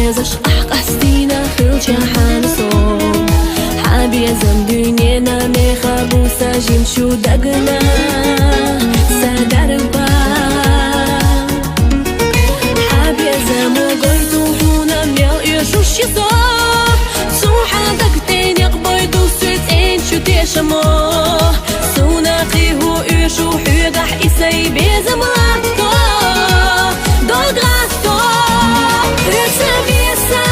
حبيزش أحقستينا خلش حانسوم حبيزم دنينا ميخابو ساجم شو دقنا سادربا حبيزم وقيتو حونا ميال إيشو شيصا سوحا دقتين يقبيتو سويتين شو تيشمو سوناقيهو إيشو حيقح إساي بيزم لاتو Dolgasto, resa viesa,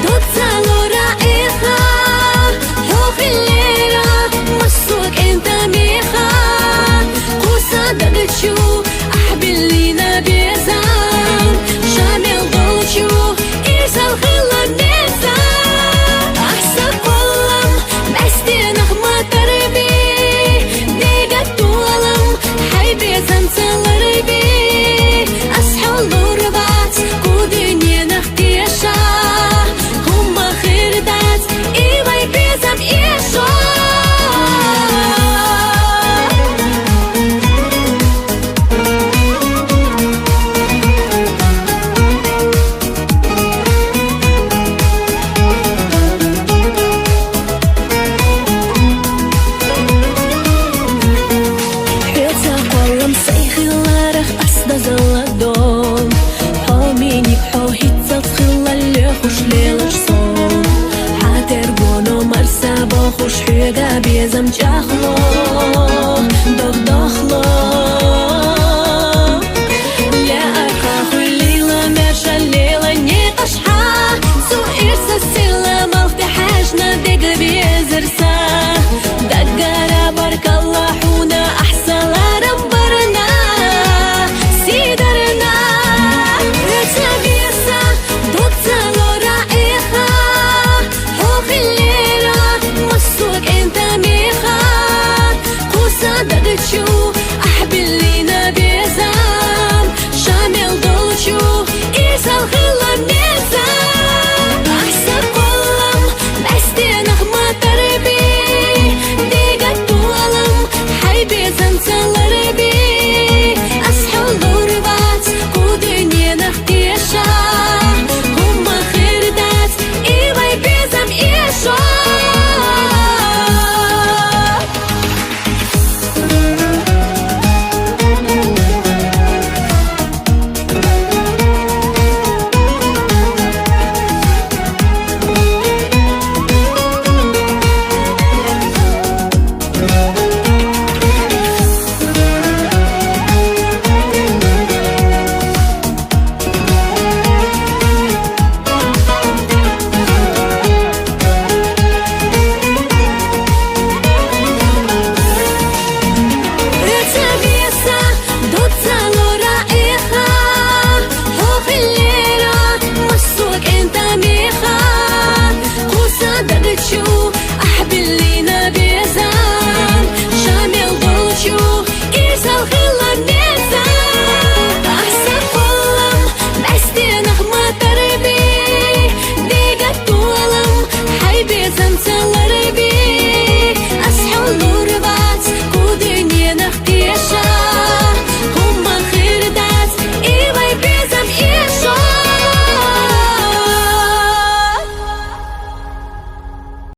dozza l'oraiha, hofilera, masuk enta miha, qusa dagchu, ahbillina biezan, shamil dolchu, isal khilla neza, ahsa kollam, bastinah ma tarbi, digattu alam, hay biezan salarbi. خوش حيقا بيزم جاخلو دخلو لا أرخاخو الليلة ماشا الليلة نيقشحا سو إرسا السلة مفتحاشنا دق بيزرسا دقارا بارك الله حونا أحسن لارمبرنا سيدرنا رجا بيسا دوتسا لورائخا حوخ الليلة مسوك انت ميخا قوسا دقشو احبلينا بيزام شامل دولشو ايسا الخلا بنيزام احسن قلم بستينخ ما تربي ديقت طولم حي بيزن سلام